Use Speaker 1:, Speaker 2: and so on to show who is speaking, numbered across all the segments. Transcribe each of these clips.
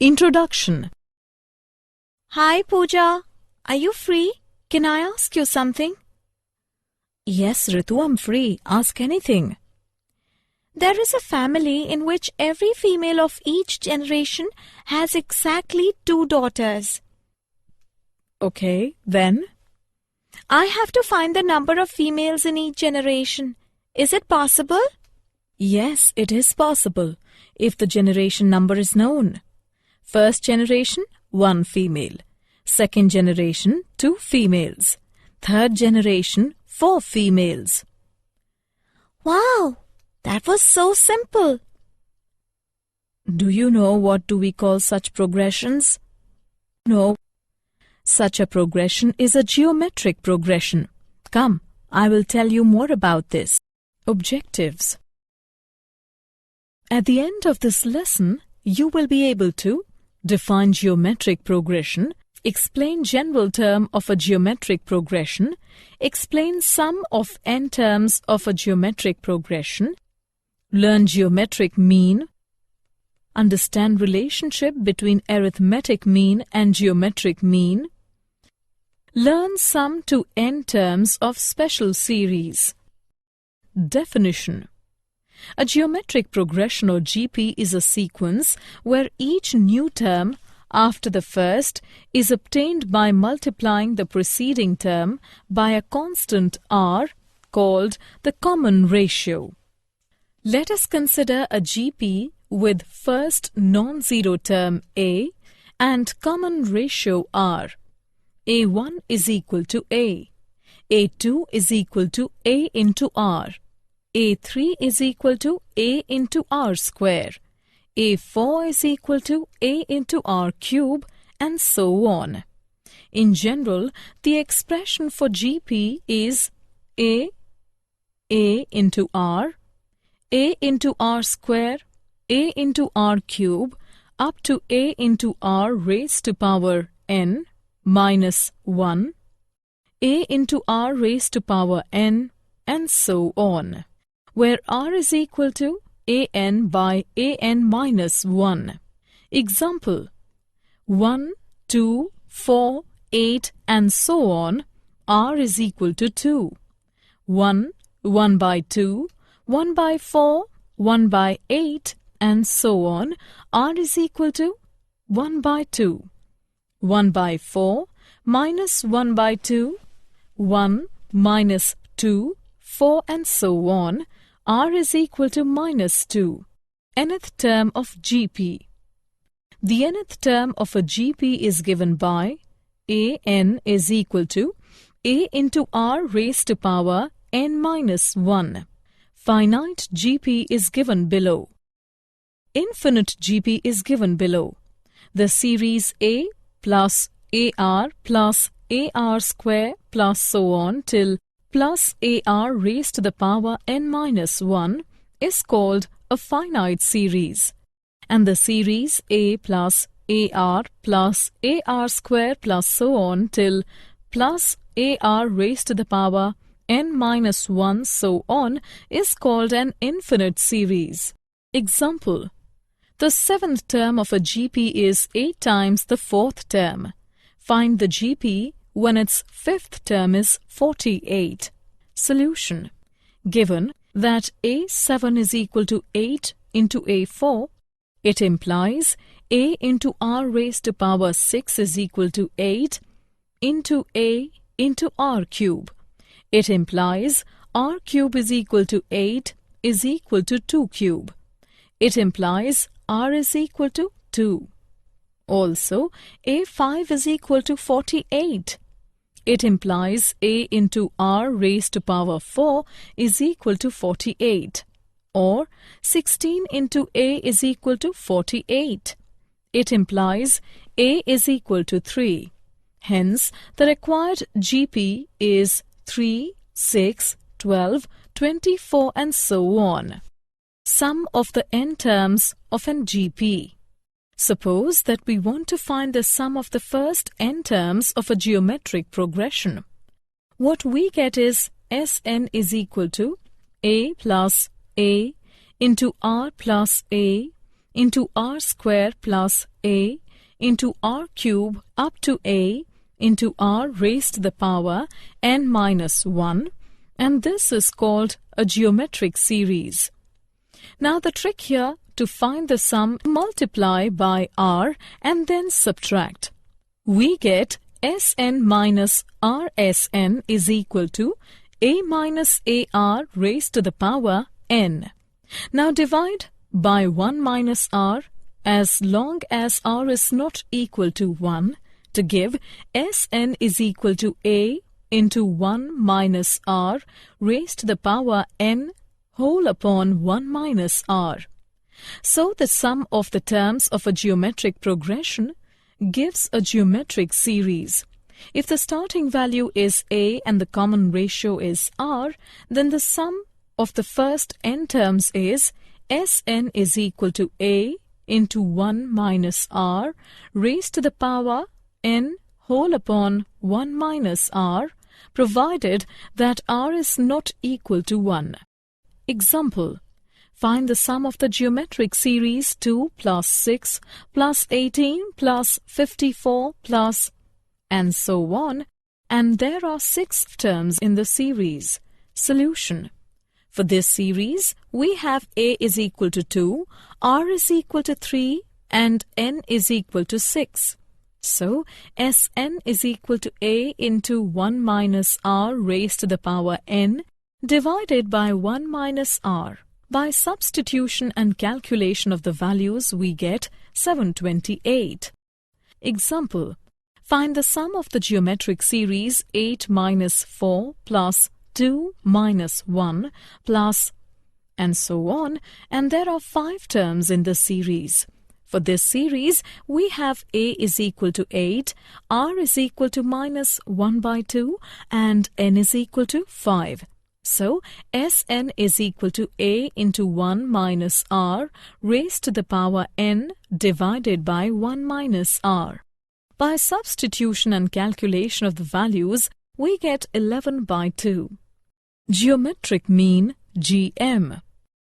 Speaker 1: Introduction.
Speaker 2: Hi Pooja, are you free? Can I ask you something?
Speaker 1: Yes, Ritu, I'm free. Ask anything.
Speaker 2: There is a family in which every female of each generation has exactly 2 daughters.
Speaker 1: Okay, then?
Speaker 2: I have to find the number of females in each generation. Is it possible?
Speaker 1: Yes, it is possible, if the generation number is known. First generation, 1 female. Second generation, 2 females. Third generation, 4 females.
Speaker 2: Wow, that was so simple.
Speaker 1: Do you know what do we call such progressions? No. Such a progression is a geometric progression. Come, I will tell you more about this. Objectives. At the end of this lesson, you will be able to define geometric progression, explain general term of a geometric progression, explain sum of n terms of a geometric progression, learn geometric mean, understand relationship between arithmetic mean and geometric mean, learn sum to n terms of special series. Definition. A geometric progression or GP is a sequence where each new term after the first is obtained by multiplying the preceding term by a constant r called the common ratio. Let us consider a GP with first non-zero term a and common ratio r. A1 is equal to a. A2 is equal to a into r. A3 is equal to a into r square. A4 is equal to a into r cube, and so on. In general, the expression for GP is a into r, a into r square, a into r cube, up to a into r raised to power n minus 1, a into r raised to power n, and so on, where r is equal to an by an minus 1. Example: 1, 2, 4, 8, and so on, r is equal to 2. 1, 1 by 2, 1 by 4, 1 by 8, and so on, r is equal to 1 by 2. 1 by 4, minus 1 by 2, 1 minus 2, 4, and so on, r is equal to minus 2. Nth term of GP. The nth term of a GP is given by an is equal to a into r raised to power n minus 1. Finite GP is given below. Infinite GP is given below. The series a plus ar square plus so on till plus ar raised to the power n minus 1 is called a finite series, and the series a plus ar square plus so on till plus ar raised to the power n minus 1 so on is called an infinite series. Example: the 7th term of a GP is 8 times the 4th term. Find the GP when its 5th term is 48. Solution. Given that A7 is equal to 8 into A4, it implies a into r raised to power 6 is equal to 8 into a into r cube. It implies r cube is equal to 8 is equal to 2 cube. It implies r is equal to 2. Also, a5 is equal to 48. It implies a into r raised to power 4 is equal to 48, or 16 into a is equal to 48. It implies a is equal to 3. Hence, the required GP is 3, 6, 12, 24, and so on. Sum of the n terms of an GP. Suppose that we want to find the sum of the first n terms of a geometric progression. What we get is Sn is equal to a plus a into r plus a into r square plus a into r cube up to a into r raised to the power n minus 1, and this is called a geometric series. Now the trick here, to find the sum, multiply by r and then subtract. We get Sn minus Rsn is equal to a minus ar raised to the power n. Now divide by 1 minus r as long as r is not equal to 1 to give Sn is equal to a into 1 minus r raised to the power n whole upon 1 minus r. So the sum of the terms of a geometric progression gives a geometric series. If the starting value is a and the common ratio is r, then the sum of the first n terms is Sn is equal to a into 1 minus r raised to the power n whole upon 1 minus r, provided that r is not equal to 1. Example: find the sum of the geometric series 2 plus 6 plus 18 plus 54 plus and so on, and there are 6 terms in the series. Solution: for this series, we have a is equal to 2, r is equal to 3, and n is equal to 6. So, Sn is equal to a into 1 minus r raised to the power n divided by 1 minus r. By substitution and calculation of the values, we get 728. Example: find the sum of the geometric series 8 minus 4 plus 2 minus 1 plus and so on, and there are 5 terms in the series. For this series, we have a is equal to 8, r is equal to minus 1 by 2, and n is equal to 5. So, Sn is equal to a into 1 minus r raised to the power n divided by 1 minus r. By substitution and calculation of the values, we get 11 by 2. Geometric mean, GM.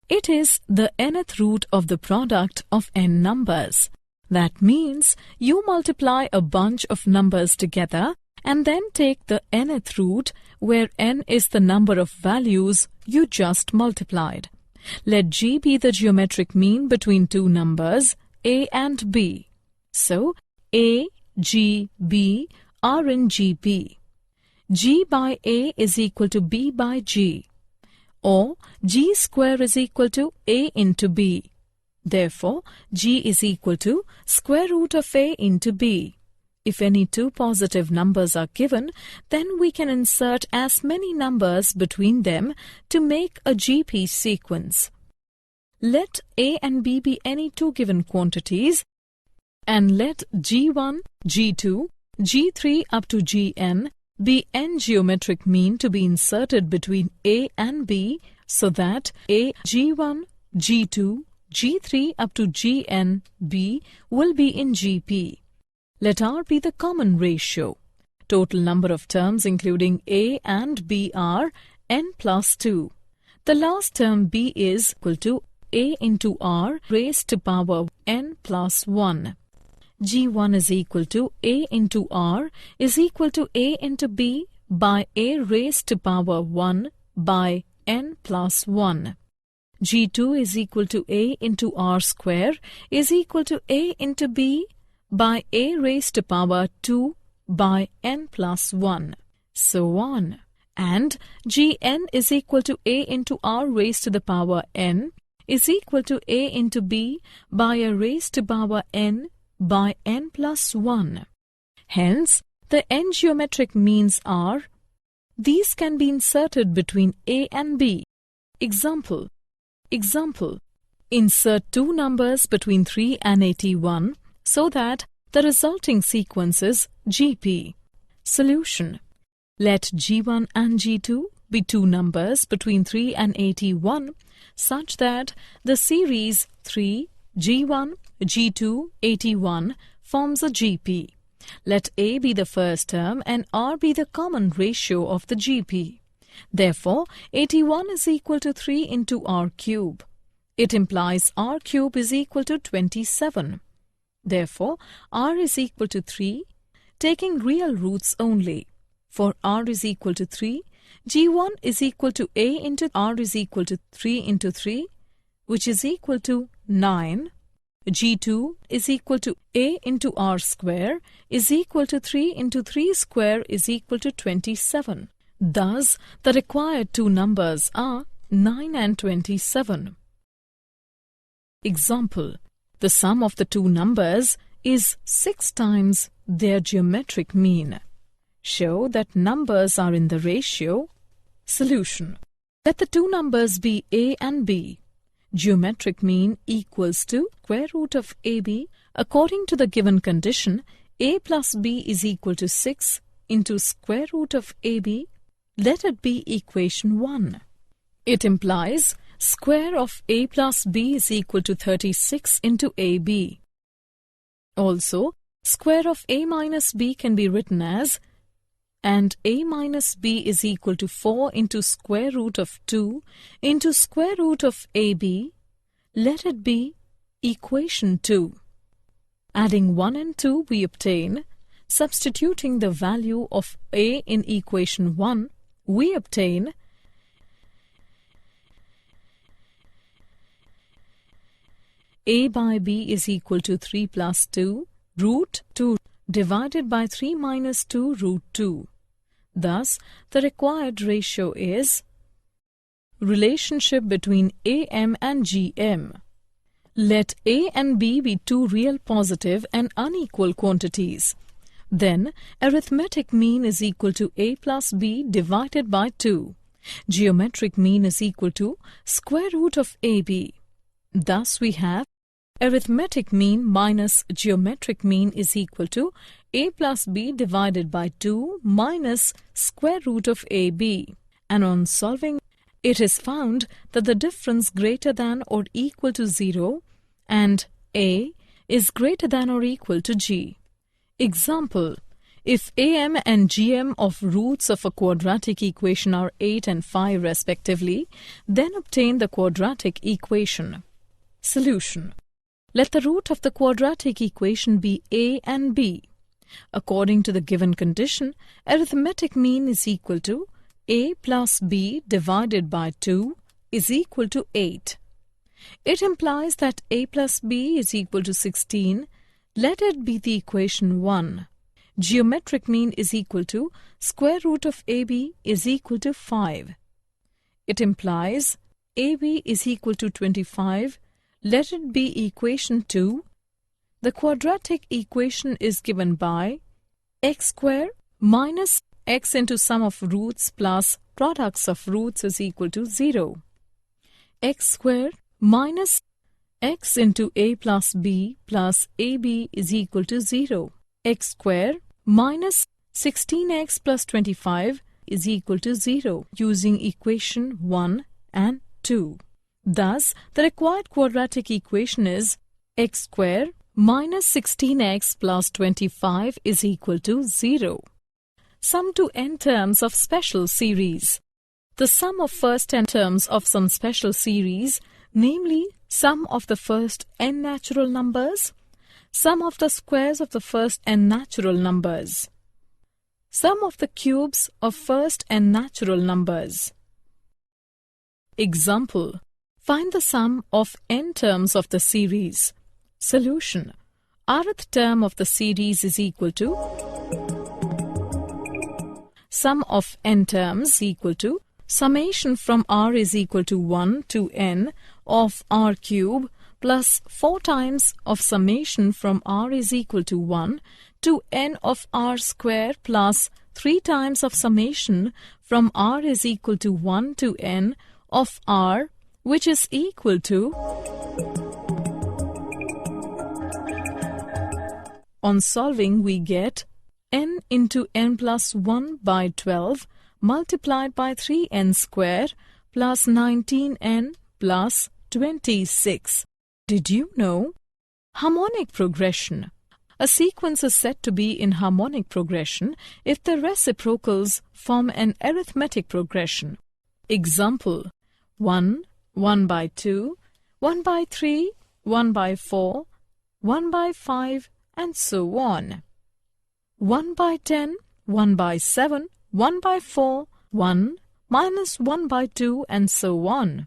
Speaker 1: It is the nth root of the product of n numbers. That means you multiply a bunch of numbers together and then take the nth root, where n is the number of values you just multiplied. Let G be the geometric mean between two numbers, a and b. So, a, g, b are in GP. G by a is equal to b by g, or g square is equal to a into b. Therefore, g is equal to square root of a into b. If any two positive numbers are given, then we can insert as many numbers between them to make a GP sequence. Let a and b be any two given quantities, and let g1, g2, g3 up to gn be n geometric mean to be inserted between a and b, so that a, g1, g2, g3 up to gn b will be in GP. Let r be the common ratio. Total number of terms including a and b are n plus 2. The last term b is equal to a into r raised to power n plus 1. G1 is equal to a into r is equal to a into b by a raised to power 1 by n plus 1. G2 is equal to a into r square is equal to a into b by a raised to power 2 by n plus 1. So on. And Gn is equal to a into r raised to the power n is equal to a into b by a raised to power n by n plus 1. Hence, the n geometric means are. These can be inserted between a and b. Example. Insert two numbers between 3 and 81 so that the resulting sequence is GP. Solution. Let G1 and G2 be two numbers between 3 and 81 such that the series 3, G1, G2, 81 forms a GP. Let a be the first term and r be the common ratio of the GP. Therefore, 81 is equal to 3 into r cube. It implies r cube is equal to 27. Therefore, r is equal to 3, taking real roots only. For r is equal to 3, g1 is equal to a into r is equal to 3 into 3, which is equal to 9. g2 is equal to a into r square is equal to 3 into 3 square is equal to 27. Thus, the required two numbers are 9 and 27. Example: the sum of the two numbers is 6 times their geometric mean. Show that numbers are in the ratio. Solution: let the two numbers be a and b. Geometric mean equals to square root of ab. According to the given condition, a plus b is equal to 6 into square root of ab. Let it be equation 1. It implies square of a plus b is equal to 36 into ab. Also, square of a minus b can be written as, and a minus b is equal to 4 into square root of 2 into square root of ab. Let it be equation 2. Adding 1 and 2 we obtain, substituting the value of a in equation 1, we obtain a by b is equal to 3 plus 2 root 2 divided by 3 minus 2 root 2. Thus, the required ratio is relationship between am and gm. Let a and b be two real positive and unequal quantities. Then, arithmetic mean is equal to a plus b divided by 2. Geometric mean is equal to square root of ab. Thus, we have arithmetic mean minus geometric mean is equal to a plus b divided by 2 minus square root of ab. And on solving, it is found that the difference greater than or equal to 0 and a is greater than or equal to g. Example: if am and gm of roots of a quadratic equation are 8 and 5 respectively, then obtain the quadratic equation. Solution: let the root of the quadratic equation be a and b. According to the given condition, arithmetic mean is equal to a plus b divided by 2 is equal to 8. It implies that a plus b is equal to 16. Let it be the equation 1. Geometric mean is equal to square root of ab is equal to 5. It implies ab is equal to 25. Let it be equation 2. The quadratic equation is given by x square minus x into sum of roots plus products of roots is equal to 0. X square minus x into a plus b plus ab is equal to 0. X square minus 16x plus 25 is equal to 0 using equation 1 and 2. Thus, the required quadratic equation is x square minus 16x plus 25 is equal to 0. Sum to n terms of special series. The sum of first n terms of some special series, namely sum of the first n natural numbers, sum of the squares of the first n natural numbers, sum of the cubes of first n natural numbers. Example: find the sum of n terms of the series. Solution: rth term of the series is equal to sum of n terms equal to summation from r is equal to 1 to n of r cube plus 4 times of summation from r is equal to 1 to n of r square plus 3 times of summation from r is equal to 1 to n of r, which is equal to. On solving, we get n into n plus 1 by 12 multiplied by 3n square plus 19n plus 26. Did you know? Harmonic progression. A sequence is said to be in harmonic progression if the reciprocals form an arithmetic progression. Example: 1, 1 by 2, 1 by 3, 1 by 4, 1 by 5, and so on. 1 by 10, 1 by 7, 1 by 4, 1, minus 1 by 2, and so on.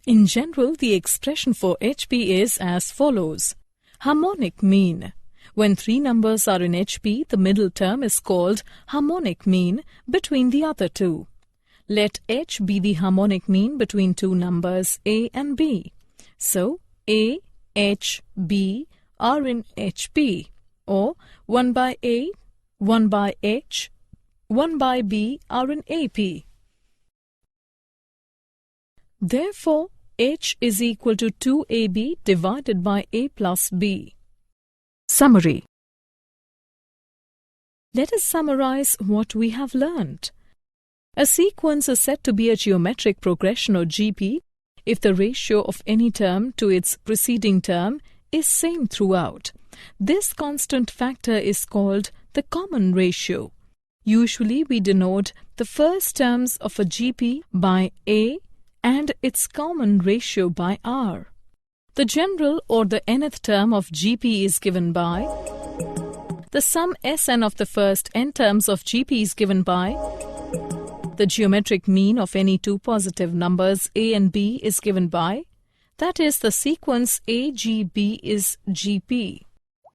Speaker 1: In general, the expression for HB is as follows. Harmonic mean. When three numbers are in HB, the middle term is called harmonic mean between the other two. Let H be the harmonic mean between two numbers A and B. So, A, H, B are in HB, or 1 by A, 1 by H, 1 by B are in AP. Therefore, H is equal to 2AB divided by A plus B. Summary. Let us summarize what we have learnt. A sequence is said to be a geometric progression or GP if the ratio of any term to its preceding term is same throughout. This constant factor is called the common ratio. Usually we denote the first terms of a GP by A and its common ratio by R. The general or the nth term of GP is given by the sum Sn of the first n terms of GP is given by the geometric mean of any two positive numbers A and B is given by, that is, the sequence AGB is GP.